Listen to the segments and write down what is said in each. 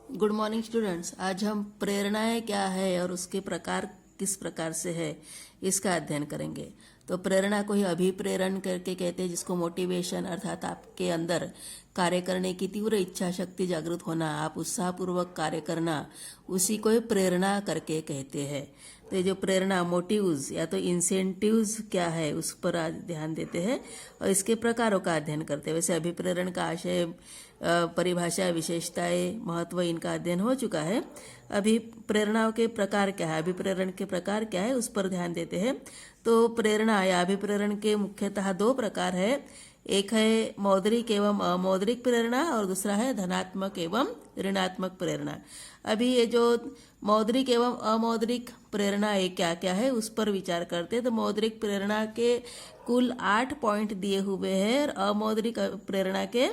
Good morning students. आज हम प्रेरणाएं क्या है और उसके प्रकार किस प्रकार से है इसका अध्ययन करेंगे। तो प्रेरणा को ही अभिप्रेरण करके कहते हैं, जिसको मोटिवेशन अर्थात आपके अंदर कार्य करने की तीव्र इच्छा शक्ति जागृत होना, आप उत्साहपूर्वक कार्य करना, उसी को ही प्रेरणा करके कहते हैं। तो ये जो प्रेरणा मोटिव्स या तो इंसेंटिव्स क्या है उस पर आज ध्यान देते हैं और इसके प्रकारों का अध्ययन करते हैं। वैसे अभिप्रेरण का आशय, परिभाषा, विशेषताएं, महत्व इनका अध्ययन हो चुका है। अभी प्रेरणाओं के प्रकार क्या है, अभिप्रेरण के प्रकार क्या है उस पर ध्यान देते हैं। तो प्रेरणा या अभिप्रेरण के मुख्यतः दो प्रकार है। एक है मौद्रिक एवं अमौद्रिक प्रेरणा और दूसरा है धनात्मक एवं ऋणात्मक प्रेरणा। अभी ये जो मौद्रिक एवं अमौद्रिक प्रेरणा ये क्या क्या है उस पर विचार करते हैं। तो मौद्रिक प्रेरणा के कुल 8 पॉइंट दिए हुए हैं और अमौद्रिक प्रेरणा के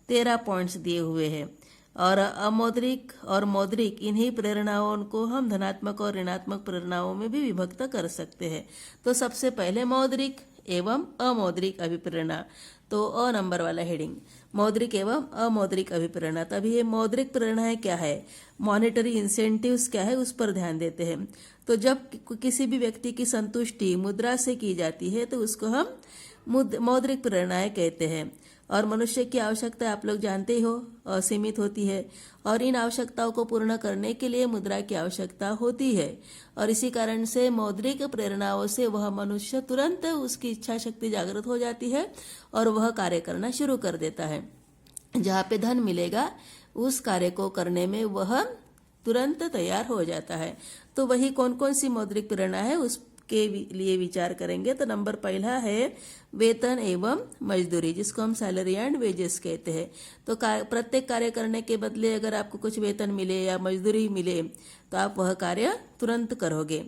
13 पॉइंट्स दिए हुए हैं। और अमौद्रिक और मौद्रिक इन्हीं प्रेरणाओं को हम धनात्मक और ऋणात्मक प्रेरणाओं में भी विभक्त कर सकते हैं। तो सबसे पहले मौद्रिक एवं अमौद्रिक अभिप्रेरणा, तो अ नंबर वाला हेडिंग, मौद्रिक एवं अमौद्रिक अभिप्रेरणा। तभी ये मौद्रिक प्रेरणाएं क्या है, मॉनेटरी इंसेंटिव्स क्या है उस पर ध्यान देते हैं। तो जब किसी भी व्यक्ति की संतुष्टि मुद्रा से की जाती है तो उसको हम मौद्रिक प्रेरणाएं कहते हैं। और मनुष्य की आवश्यकता आप लोग जानते ही हो असीमित होती है और इन आवश्यकताओं को पूर्ण करने के लिए मुद्रा की आवश्यकता होती है। और इसी कारण से मौद्रिक प्रेरणाओं से वह मनुष्य तुरंत उसकी इच्छा शक्ति जागृत हो जाती है और वह कार्य करना शुरू कर देता है। जहाँ पे धन मिलेगा उस कार्य को करने में वह तुरंत तैयार हो जाता है। तो वही कौन कौन सी मौद्रिक प्रेरणा है उसके लिए विचार करेंगे। तो नंबर पहला है वेतन एवं मजदूरी, जिसको हम सैलरी एंड वेजेस कहते हैं। तो प्रत्येक कार्य करने के बदले अगर आपको कुछ वेतन मिले या मजदूरी मिले तो आप वह कार्य तुरंत करोगे।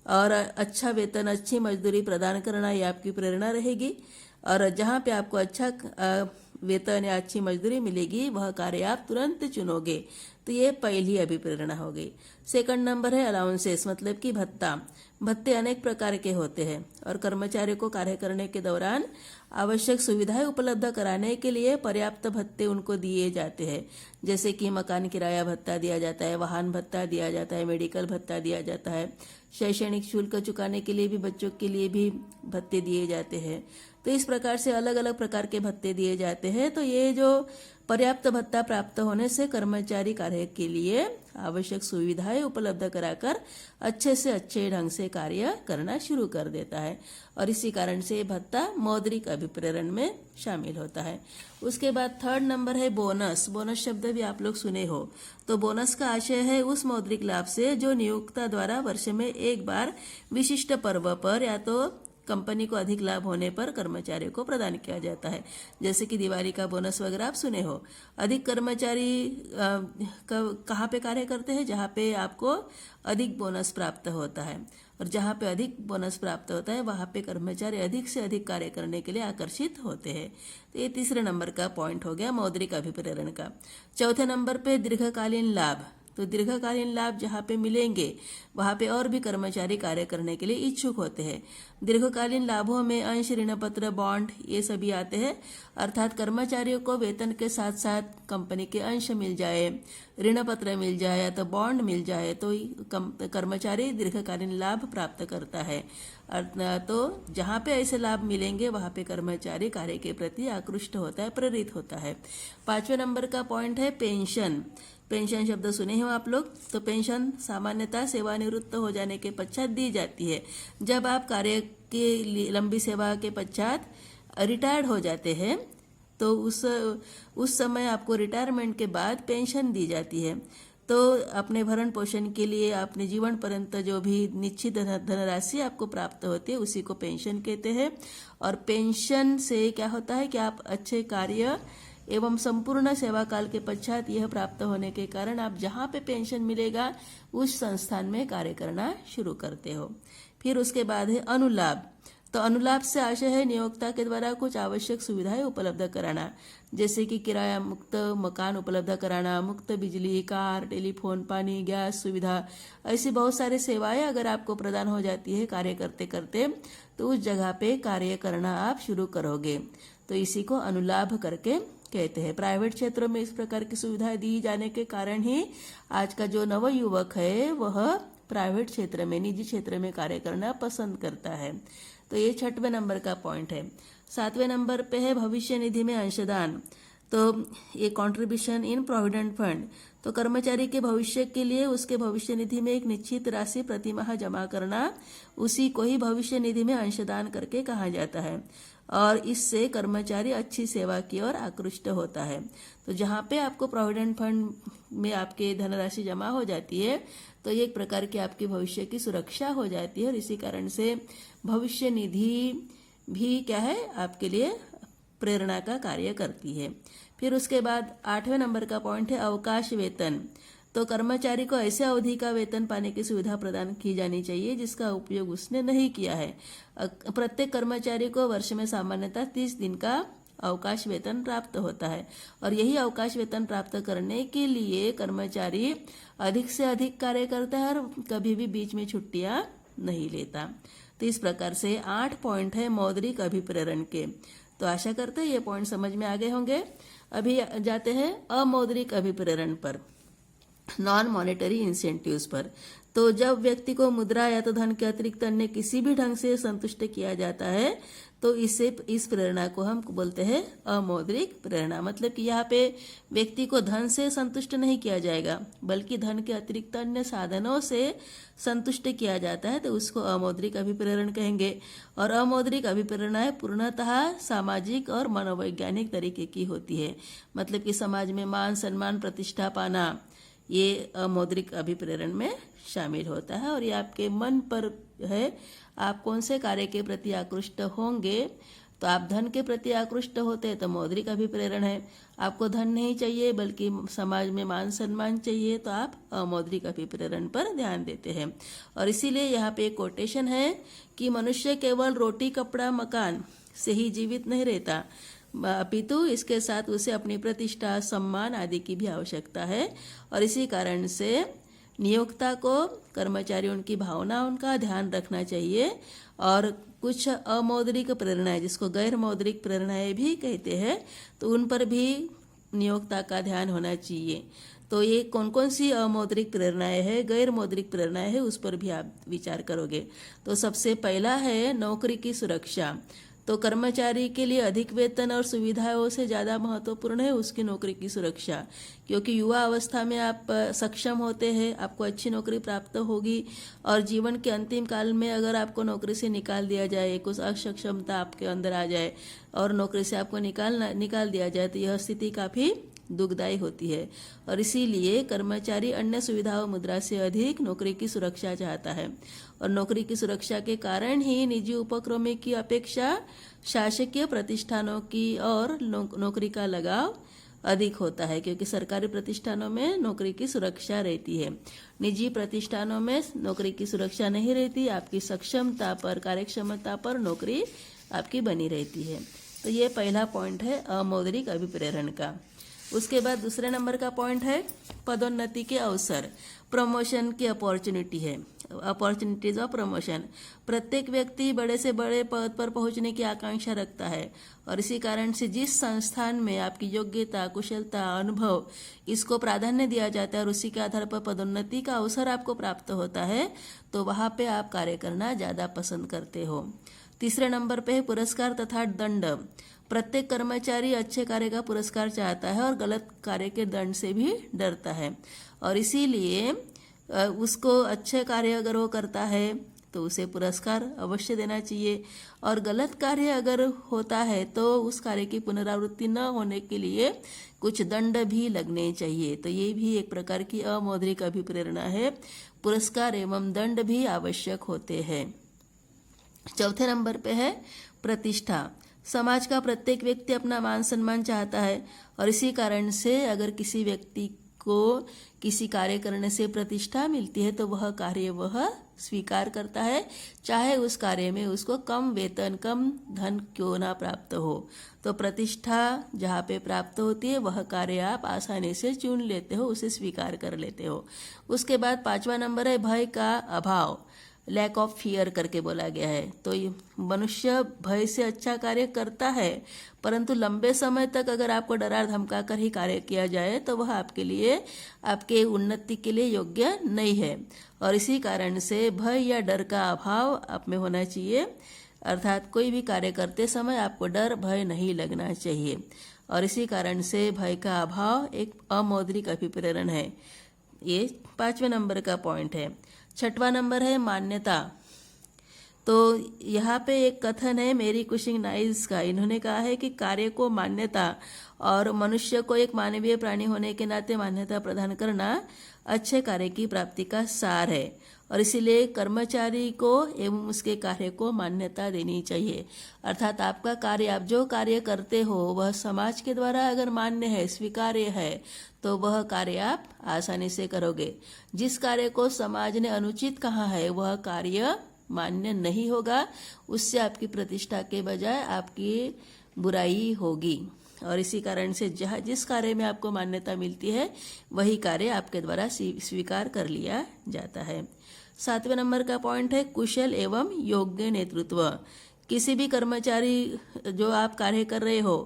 और अच्छा वेतन, अच्छी मजदूरी प्रदान करना ये आपकी प्रेरणा रहेगी। और जहाँ पे आपको अच्छा वेतन या अच्छी मजदूरी मिलेगी वह कार्य आप तुरंत चुनोगे। तो ये पहली अभिप्रेरणा हो गई। सेकंड नंबर है अलाउंसेस, मतलब कि भत्ता। भत्ते अनेक प्रकार के होते हैं और कर्मचारियों को कार्य करने के दौरान आवश्यक सुविधाएं उपलब्ध कराने के लिए पर्याप्त भत्ते उनको दिए जाते हैं। जैसे कि मकान किराया भत्ता दिया जाता है, वाहन भत्ता दिया जाता है, मेडिकल भत्ता दिया जाता है, शैक्षणिक शुल्क चुकाने के लिए भी बच्चों के लिए भी भत्ते दिए जाते हैं। तो इस प्रकार से अलग अलग प्रकार के भत्ते दिए जाते हैं। तो ये जो पर्याप्त भत्ता प्राप्त होने से कर्मचारी कार्य के लिए आवश्यक सुविधाएं उपलब्ध कराकर अच्छे से अच्छे ढंग से कार्य करना शुरू कर देता है और इसी कारण से भत्ता मौद्रिक अभिप्रेरण में शामिल होता है। उसके बाद थर्ड नंबर है बोनस। बोनस शब्द भी आप लोग सुने हो। तो बोनस का आशय है उस मौद्रिक लाभ से जो नियोक्ता द्वारा वर्ष में एक बार विशिष्ट पर्व पर या तो कंपनी को अधिक लाभ होने पर कर्मचारियों को प्रदान किया जाता है। जैसे कि दिवाली का बोनस वगैरह आप सुने हो। अधिक कर्मचारी कहाँ पे कार्य करते हैं, जहाँ पे आपको अधिक बोनस प्राप्त होता है और जहाँ पे अधिक बोनस प्राप्त होता है वहाँ पे कर्मचारी अधिक से अधिक कार्य करने के लिए आकर्षित होते हैं। तो ये तीसरे नंबर का पॉइंट हो गया मौद्रिक अभिप्रेरण का। चौथे नंबर पे दीर्घकालीन लाभ। तो दीर्घकालीन लाभ जहाँ पे मिलेंगे वहाँ पे और भी कर्मचारी कार्य करने के लिए इच्छुक होते हैं। दीर्घकालीन लाभों में अंश, ऋण पत्र, बॉन्ड ये सभी आते हैं। अर्थात कर्मचारियों को वेतन के साथ साथ कंपनी के अंश मिल जाए, ऋण पत्र मिल जाए या तो बॉन्ड मिल जाए तो कर्मचारी दीर्घकालीन लाभ प्राप्त करता है। तो जहाँ पे ऐसे लाभ मिलेंगे वहाँ पे कर्मचारी कार्य के प्रति आकृष्ट होता है, प्रेरित होता है। पांचवें नंबर का पॉइंट है पेंशन। पेंशन शब्द सुने हो आप लोग। तो पेंशन सामान्यतः सेवानिवृत्त हो जाने के पश्चात दी जाती है। जब आप कार्य की लंबी सेवा के पश्चात रिटायर्ड हो जाते हैं तो उस समय आपको रिटायरमेंट के बाद पेंशन दी जाती है। तो अपने भरण पोषण के लिए अपने जीवन पर्यंत जो भी निश्चित धनराशि आपको प्राप्त होती है उसी को पेंशन कहते हैं। और पेंशन से क्या होता है कि आप अच्छे कार्य एवं संपूर्ण सेवा काल के पश्चात यह प्राप्त होने के कारण आप जहाँ पे पेंशन मिलेगा उस संस्थान में कार्य करना शुरू करते हो। फिर उसके बाद है अनुलाभ। तो अनुलाभ से आशय है नियोक्ता के द्वारा कुछ आवश्यक सुविधाएं उपलब्ध कराना, जैसे कि किराया मुक्त मकान उपलब्ध कराना, मुक्त बिजली, कार, टेलीफोन, पानी, गैस सुविधा, ऐसी बहुत सारी सेवाएं अगर आपको प्रदान हो जाती है कार्य करते करते तो उस जगह पे कार्य करना आप शुरू करोगे। तो इसी को अनुलाभ करके कहते हैं। प्राइवेट क्षेत्रों में इस प्रकार की सुविधाएं दी जाने के कारण ही आज का जो नवयुवक है वह प्राइवेट क्षेत्र में, निजी क्षेत्र में कार्य करना पसंद करता है। तो ये 6वें नंबर का पॉइंट है। 7वें नंबर पे है भविष्य निधि में अंशदान। तो ये कंट्रीब्यूशन इन प्रोविडेंट फंड, तो कर्मचारी के भविष्य के लिए उसके भविष्य निधि में एक निश्चित राशि प्रतिमाह जमा करना, उसी को ही भविष्य निधि में अंशदान करके कहा जाता है और इससे कर्मचारी अच्छी सेवा की ओर आकृष्ट होता है। तो जहाँ पे आपको प्रोविडेंट फंड में आपके धनराशि जमा हो जाती है तो ये एक प्रकार की आपकी भविष्य की सुरक्षा हो जाती है और इसी कारण से भविष्य निधि भी क्या है आपके लिए प्रेरणा का कार्य करती है। फिर उसके बाद 8वें नंबर का पॉइंट है अवकाश वेतन। तो कर्मचारी को ऐसे अवधि का वेतन पाने की सुविधा प्रदान की जानी चाहिए जिसका उपयोग उसने नहीं किया है। प्रत्येक कर्मचारी को वर्ष में सामान्यतः 30 दिन का अवकाश वेतन प्राप्त होता है और यही अवकाश वेतन प्राप्त करने के लिए कर्मचारी अधिक से अधिक कार्य करता है और कभी भी बीच में छुट्टियां नहीं लेता। तो इस प्रकार से 8 पॉइंट है मौद्रिक अभिप्रेरण के। तो आशा करते हैं ये पॉइंट समझ में आ गए होंगे। अभी जाते हैं अमौद्रिक अभिप्रेरण पर, नॉन मॉनेटरी इंसेंटिव्स पर। तो जब व्यक्ति को मुद्रा या तो धन के अतिरिक्त अन्य किसी भी ढंग से संतुष्ट किया जाता है तो इस प्रेरणा को हम बोलते हैं अमौद्रिक प्रेरणा। मतलब कि यहाँ पे व्यक्ति को धन से संतुष्ट नहीं किया जाएगा बल्कि धन के अतिरिक्त अन्य साधनों से संतुष्ट किया जाता है तो उसको अमौद्रिक अभिप्रेरण कहेंगे। और अमौद्रिक अभिप्रेरणाएं पूर्णतः सामाजिक और मनोवैज्ञानिक तरीके की होती है। मतलब कि समाज में मान सम्मान प्रतिष्ठा पाना ये अमौद्रिक अभिप्रेरण में शामिल होता है और ये आपके मन पर है, आप कौन से कार्य के प्रति आकृष्ट होंगे। तो आप धन के प्रति आकृष्ट होते हैं तो मौद्रिक अभिप्रेरण है, आपको धन नहीं चाहिए बल्कि समाज में मान सम्मान चाहिए तो आप अमौद्रिक अभिप्रेरण पर ध्यान देते हैं। और इसीलिए यहाँ पे एक कोटेशन है कि मनुष्य केवल रोटी कपड़ा मकान से ही जीवित नहीं रहता अपितु इसके साथ उसे अपनी प्रतिष्ठा सम्मान आदि की भी आवश्यकता है। और इसी कारण से नियोक्ता को कर्मचारियों की भावनाओं का ध्यान रखना चाहिए। और कुछ अमौद्रिक प्रेरणाएं जिसको गैर मौद्रिक प्रेरणाएं भी कहते हैं तो उन पर भी नियोक्ता का ध्यान होना चाहिए। तो ये कौन कौन सी अमौद्रिक प्रेरणाएं हैं, गैर मौद्रिक प्रेरणाएं हैं, उस पर भी आप विचार करोगे। तो सबसे पहला है नौकरी की सुरक्षा। तो कर्मचारी के लिए अधिक वेतन और सुविधाओं से ज़्यादा महत्वपूर्ण है उसकी नौकरी की सुरक्षा, क्योंकि युवा अवस्था में आप सक्षम होते हैं, आपको अच्छी नौकरी प्राप्त होगी और जीवन के अंतिम काल में अगर आपको नौकरी से निकाल दिया जाए, कुछ असक्षमता आपके अंदर आ जाए और नौकरी से आपको निकाल दिया जाए तो यह स्थिति काफ़ी दुखदायी होती है। और इसीलिए कर्मचारी अन्य सुविधाओं मुद्रा से अधिक नौकरी की सुरक्षा चाहता है और नौकरी की सुरक्षा के कारण ही निजी उपक्रमों की अपेक्षा शासकीय प्रतिष्ठानों की और नौकरी का लगाव अधिक होता है, क्योंकि सरकारी प्रतिष्ठानों में नौकरी की सुरक्षा रहती है, निजी प्रतिष्ठानों में नौकरी की सुरक्षा नहीं रहती, आपकी सक्षमता पर कार्यक्षमता पर नौकरी आपकी बनी रहती है। तो ये पहला पॉइंट है अमौद्रिक अभिप्रेरण का। उसके बाद दूसरे नंबर का पॉइंट है पदोन्नति के अवसर, प्रमोशन की अपॉर्चुनिटी है, अपॉर्चुनिटीज ऑफ प्रमोशन। प्रत्येक व्यक्ति बड़े से बड़े पद पर पहुंचने की आकांक्षा रखता है और इसी कारण से जिस संस्थान में आपकी योग्यता, कुशलता, अनुभव इसको प्राधान्य दिया जाता है और उसी के आधार पर पदोन्नति का अवसर आपको प्राप्त होता है तो वहां पे आप कार्य करना ज्यादा पसंद करते हो। तीसरे नंबर पे है पुरस्कार तथा दंड। प्रत्येक कर्मचारी अच्छे कार्य का पुरस्कार चाहता है और गलत कार्य के दंड से भी डरता है और इसीलिए उसको अच्छे कार्य अगर वो करता है तो उसे पुरस्कार अवश्य देना चाहिए और गलत कार्य अगर होता है तो उस कार्य की पुनरावृत्ति न होने के लिए कुछ दंड भी लगने चाहिए। तो ये भी एक प्रकार की अमौद्रिक अभिप्रेरणा है, पुरस्कार एवं दंड भी आवश्यक होते हैं। चौथे नंबर पे है प्रतिष्ठा। समाज का प्रत्येक व्यक्ति अपना मान सम्मान चाहता है और इसी कारण से अगर किसी व्यक्ति को किसी कार्य करने से प्रतिष्ठा मिलती है तो वह कार्य वह स्वीकार करता है, चाहे उस कार्य में उसको कम वेतन, कम धन क्यों ना प्राप्त हो। तो प्रतिष्ठा जहाँ पे प्राप्त होती है वह कार्य आप आसानी से चुन लेते हो, उसे स्वीकार कर लेते हो। उसके बाद 5वां नंबर है भय का अभाव। लैक ऑफ फियर करके बोला गया है। तो ये मनुष्य भय से अच्छा कार्य करता है, परंतु लंबे समय तक अगर आपको डरा धमका कर ही कार्य किया जाए तो वह आपके लिए, आपके उन्नति के लिए योग्य नहीं है। और इसी कारण से भय या डर का अभाव आप में होना चाहिए, अर्थात कोई भी कार्य करते समय आपको डर भय नहीं लगना चाहिए। और इसी कारण से भय का अभाव एक अमौद्रिक अभिप्रेरण है। ये 5वें नंबर का पॉइंट है। 6वां नंबर है मान्यता। तो यहाँ पे एक कथन है मेरी कुशिंग नाइल्स का। इन्होंने कहा है कि कार्य को मान्यता और मनुष्य को एक मानवीय प्राणी होने के नाते मान्यता प्रदान करना अच्छे कार्य की प्राप्ति का सार है, और इसीलिए कर्मचारी को एवं उसके कार्य को मान्यता देनी चाहिए। अर्थात आपका कार्य, आप जो कार्य करते हो वह समाज के द्वारा अगर मान्य है, स्वीकार्य है, तो वह कार्य आप आसानी से करोगे। जिस कार्य को समाज ने अनुचित कहा है वह कार्य मान्य नहीं होगा, उससे आपकी प्रतिष्ठा के बजाय आपकी बुराई होगी। और इसी कारण से जहाँ जिस कार्य में आपको मान्यता मिलती है वही कार्य आपके द्वारा स्वीकार कर लिया जाता है। 7वें नंबर का पॉइंट है कुशल एवं योग्य नेतृत्व। किसी भी कर्मचारी जो आप कार्य कर रहे हो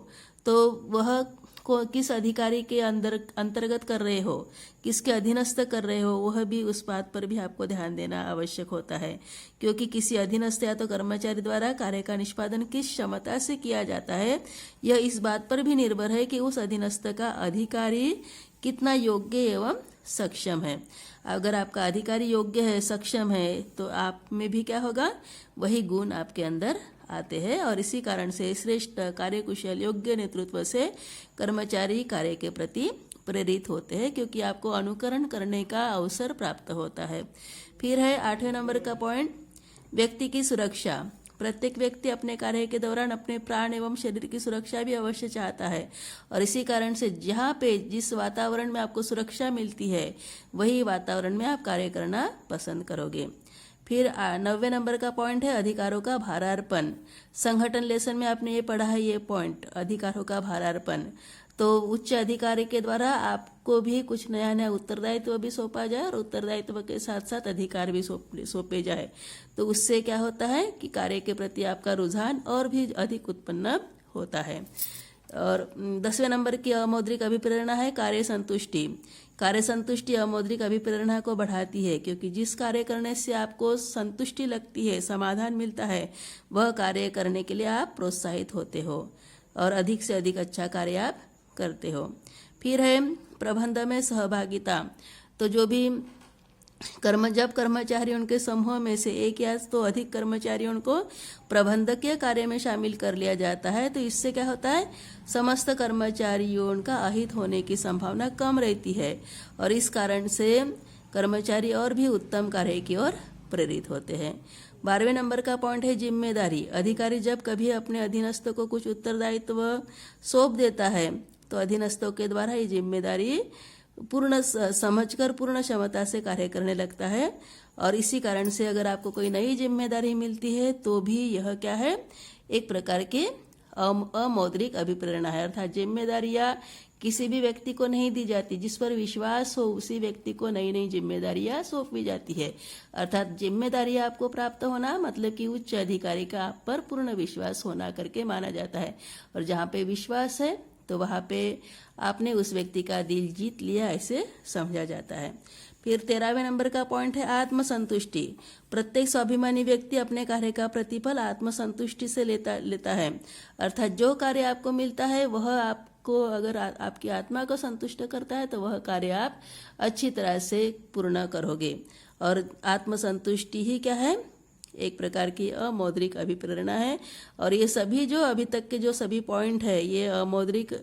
तो वह को किस अधिकारी के अंतर्गत कर रहे हो, किसके अधीनस्थ कर रहे हो, वह भी उस बात पर भी आपको ध्यान देना आवश्यक होता है। क्योंकि किसी अधीनस्थ या तो कर्मचारी द्वारा कार्य का निष्पादन किस क्षमता से किया जाता है, यह इस बात पर भी निर्भर है कि उस अधीनस्थ का अधिकारी कितना योग्य एवं सक्षम है। अगर आपका अधिकारी योग्य है, सक्षम है, तो आप में भी क्या होगा, वही गुण आपके अंदर आते हैं। और इसी कारण से श्रेष्ठ कार्यकुशल योग्य नेतृत्व से कर्मचारी कार्य के प्रति प्रेरित होते हैं, क्योंकि आपको अनुकरण करने का अवसर प्राप्त होता है। फिर है 8वें नंबर का पॉइंट व्यक्ति की सुरक्षा। प्रत्येक व्यक्ति अपने कार्य के दौरान अपने प्राण एवं शरीर की सुरक्षा भी अवश्य चाहता है, और इसी कारण से जहाँ पे जिस वातावरण में आपको सुरक्षा मिलती है वही वातावरण में आप कार्य करना पसंद करोगे। फिर 9वें नंबर का पॉइंट है अधिकारों का भारार्पण। संगठन लेसन में आपने ये पढ़ा है, ये पॉइंट अधिकारों का भारार्पण। तो उच्च अधिकारी के द्वारा आपको भी कुछ नया नया उत्तरदायित्व भी सौंपा जाए और उत्तरदायित्व के साथ साथ अधिकार भी सौंपे जाए, तो उससे क्या होता है कि कार्य के प्रति आपका रुझान और भी अधिक उत्पन्न होता है। और 10वें नंबर की अमौद्रिक अभिप्रेरणा है कार्य संतुष्टि। कार्य संतुष्टि अमौद्रिक अभिप्रेरणा को बढ़ाती है, क्योंकि जिस कार्य करने से आपको संतुष्टि लगती है, समाधान मिलता है, वह कार्य करने के लिए आप प्रोत्साहित होते हो और अधिक से अधिक अच्छा कार्य आप करते हो। फिर है प्रबंध में सहभागिता। तो जो भी जब कर्मचारी उनके समूह में से एक या तो अधिक कर्मचारियों को प्रबंधकीय कार्य में शामिल कर लिया जाता है, तो इससे क्या होता है, समस्त कर्मचारियों का अहित होने की संभावना कम रहती है, और इस कारण से कर्मचारी और भी उत्तम कार्य की ओर प्रेरित होते हैं। 12वें नंबर का पॉइंट है जिम्मेदारी। अधिकारी जब कभी अपने अधीनस्थ को कुछ उत्तरदायित्व सौंप देता है तो अधीनस्थों के द्वारा ये जिम्मेदारी पूर्ण समझकर पूर्ण क्षमता से कार्य करने लगता है। और इसी कारण से अगर आपको कोई नई जिम्मेदारी मिलती है तो भी यह क्या है, एक प्रकार की अमौद्रिक अभिप्रेरणा है। अर्थात जिम्मेदारियां किसी भी व्यक्ति को नहीं दी जाती, जिस पर विश्वास हो उसी व्यक्ति को नई नई जिम्मेदारियां सौंपी जाती है। अर्थात जिम्मेदारियां आपको प्राप्त होना मतलब कि उच्च अधिकारी का आप पर पूर्ण विश्वास होना करके माना जाता है, और जहाँ पे विश्वास है तो वहाँ पे आपने उस व्यक्ति का दिल जीत लिया, ऐसे समझा जाता है। फिर 13वें नंबर का पॉइंट है आत्मसंतुष्टि। प्रत्येक स्वाभिमानी व्यक्ति अपने कार्य का प्रतिफल आत्मसंतुष्टि से लेता है। अर्थात जो कार्य आपको मिलता है वह आपको अगर आपकी आत्मा को संतुष्ट करता है तो वह कार्य आप अच्छी तरह से पूर्ण करोगे। और आत्मसंतुष्टि ही क्या है, एक प्रकार की अमौद्रिक अभिप्रेरणा है। और ये सभी जो अभी तक के जो सभी पॉइंट है, ये अमौद्रिक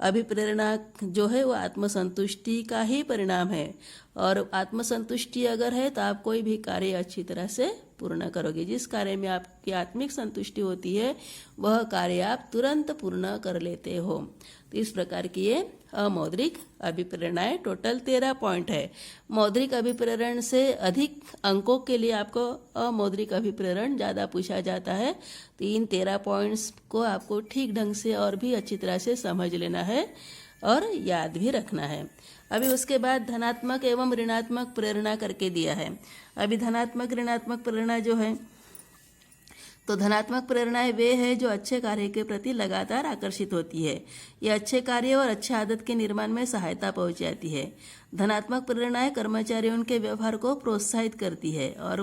अभिप्रेरणा जो है वो आत्मसंतुष्टि का ही परिणाम है। और आत्मसंतुष्टि अगर है तो आप कोई भी कार्य अच्छी तरह से पूर्ण करोगे। जिस कार्य में आपकी आत्मिक संतुष्टि होती है वह कार्य आप तुरंत पूर्ण कर लेते हो। तो इस प्रकार की ये अमौद्रिक अभिप्रेरणाएं टोटल 13 पॉइंट है। मौद्रिक अभिप्रेरण से अधिक अंकों के लिए आपको अमौद्रिक अभिप्रेरण ज़्यादा पूछा जाता है। तो इन 13 पॉइंट्स को आपको ठीक ढंग से और भी अच्छी तरह से समझ लेना है और याद भी रखना है। अभी उसके बाद धनात्मक एवं ऋणात्मक प्रेरणा करके दिया है। अभी धनात्मक ऋणात्मक प्रेरणा जो है, तो धनात्मक प्रेरणाएं वे है जो अच्छे कार्य के प्रति लगातार आकर्षित होती है। ये अच्छे कार्य और अच्छे आदत के निर्माण में सहायता पहुंचाती है। धनात्मक प्रेरणाएं कर्मचारियों के व्यवहार को प्रोत्साहित करती है और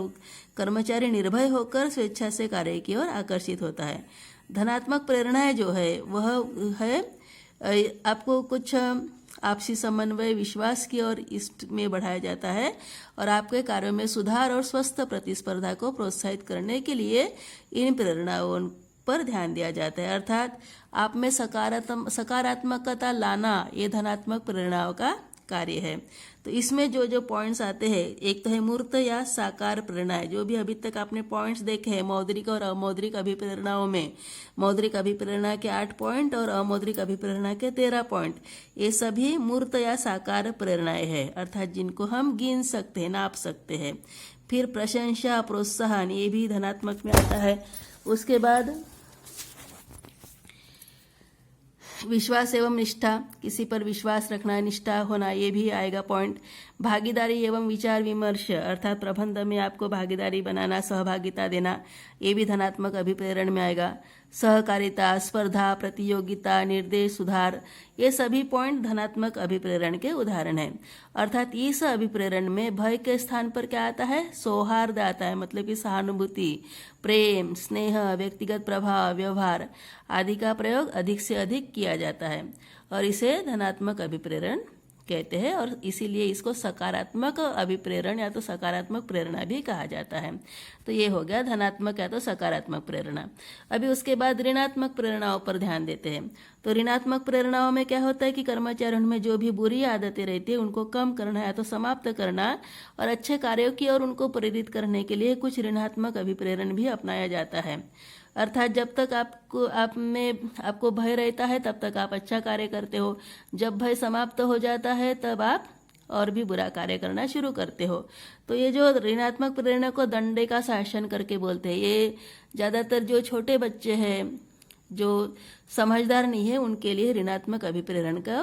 कर्मचारी निर्भय होकर स्वेच्छा से कार्य की ओर आकर्षित होता है। धनात्मक प्रेरणाएं जो है वह है आपको कुछ आपसी समन्वय, विश्वास की ओर इसमें बढ़ाया जाता है और आपके कार्यों में सुधार और स्वस्थ प्रतिस्पर्धा को प्रोत्साहित करने के लिए इन प्रेरणाओं पर ध्यान दिया जाता है। अर्थात आप में सकारात्मकता लाना ये धनात्मक प्रेरणाओं का कार्य है। तो इसमें जो जो पॉइंट्स आते हैं, एक तो है मूर्त या साकार प्रेरणाएं, जो भी अभी तक आपने पॉइंट्स देखे हैं मौद्रिक और अमौद्रिक अभिप्रेरणाओं में। मौद्रिक अभिप्रेरणा के 8 पॉइंट और अमौद्रिक अभिप्रेरणा के 13 पॉइंट, ये सभी मूर्त या साकार प्रेरणाएं हैं, अर्थात जिनको हम गिन सकते हैं, नाप सकते हैं। फिर प्रशंसा, प्रोत्साहन, ये भी धनात्मक में आता है। उसके बाद विश्वास एवं निष्ठा, किसी पर विश्वास रखना, निष्ठा होना, ये भी आएगा पॉइंट। भागीदारी एवं विचार विमर्श, अर्थात प्रबंध में आपको भागीदारी बनाना, सहभागिता देना, ये भी धनात्मक अभिप्रेरण में आएगा। सहकारिता, स्पर्धा, प्रतियोगिता, निर्देश, सुधार, ये सभी पॉइंट धनात्मक अभिप्रेरण के उदाहरण हैं। अर्थात इस अभिप्रेरण में भय के स्थान पर क्या आता है? सौहार्द आता है, मतलब कि सहानुभूति, प्रेम, स्नेह, व्यक्तिगत प्रभाव, व्यवहार आदि का प्रयोग अधिक से अधिक किया जाता है और इसे धनात्मक अभिप्रेरण कहते हैं और इसीलिए इसको सकारात्मक अभिप्रेरण या तो सकारात्मक प्रेरणा भी कहा जाता है। तो ये हो गया धनात्मक या तो सकारात्मक प्रेरणा। अभी उसके बाद ऋणात्मक प्रेरणाओं पर ध्यान देते हैं। तो ऋणात्मक प्रेरणाओं में क्या होता है कि कर्मचारियों में जो भी बुरी आदतें रहती है उनको कम करना या तो समाप्त करना और अच्छे कार्यों की ओर उनको प्रेरित करने के लिए कुछ ऋणात्मक अभिप्रेरण भी अपनाया जाता है। अर्थात जब तक आपको भय रहता है तब तक आप अच्छा कार्य करते हो, जब भय समाप्त हो जाता है तब आप और भी बुरा कार्य करना शुरू करते हो। तो ये जो ऋणात्मक प्रेरणा को दंडे का शासन करके बोलते हैं, ये ज़्यादातर जो छोटे बच्चे हैं जो समझदार नहीं है उनके लिए ऋणात्मक अभिप्रेरण का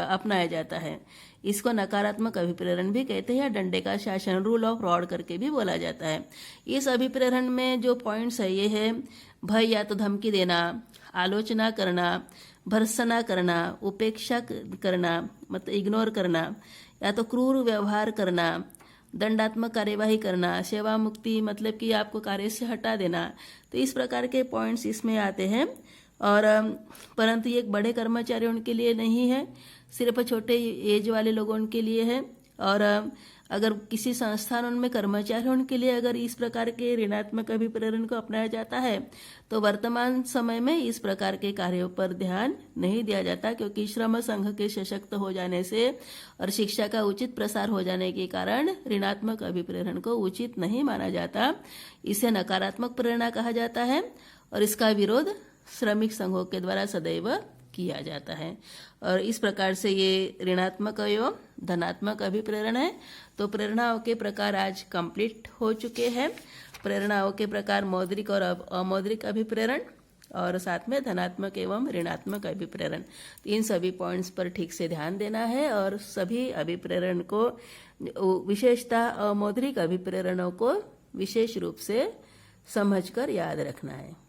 अपनाया जाता है। इसको नकारात्मक अभिप्रेरण भी कहते हैं या डंडे का शासन, रूल ऑफ रॉड करके भी बोला जाता है। इस अभिप्रेरण में जो पॉइंट्स है ये है भय या तो धमकी देना, आलोचना करना, भर्त्सना करना, उपेक्षा करना मतलब इग्नोर करना, या तो क्रूर व्यवहार करना, दंडात्मक कार्यवाही करना, सेवा मुक्ति मतलब कि आपको कार्य से हटा देना। तो इस प्रकार के पॉइंट्स इसमें आते हैं और परंतु ये बड़े कर्मचारियों के लिए नहीं है, सिर्फ छोटे एज वाले लोगों के लिए है। और अगर किसी संस्थान में कर्मचारियों के लिए अगर इस प्रकार के ऋणात्मक अभिप्रेरण को अपनाया जाता है तो वर्तमान समय में इस प्रकार के कार्यों पर ध्यान नहीं दिया जाता, क्योंकि श्रम संघ के सशक्त हो जाने से और शिक्षा का उचित प्रसार हो जाने के कारण ऋणात्मक अभिप्रेरण को उचित नहीं माना जाता। इसे नकारात्मक प्रेरणा कहा जाता है और इसका विरोध श्रमिक संघों के द्वारा सदैव किया जाता है। और इस प्रकार से ये ऋणात्मक एवं धनात्मक अभिप्रेरण है। तो प्रेरणाओं के प्रकार आज कंप्लीट हो चुके हैं। प्रेरणाओं के प्रकार मौद्रिक और अमौद्रिक अभिप्रेरण और साथ में धनात्मक एवं ऋणात्मक अभिप्रेरण, इन सभी पॉइंट्स पर ठीक से ध्यान देना है और सभी अभिप्रेरण को विशेषतः अमौद्रिक अभिप्रेरणों को विशेष रूप से समझकर याद रखना है।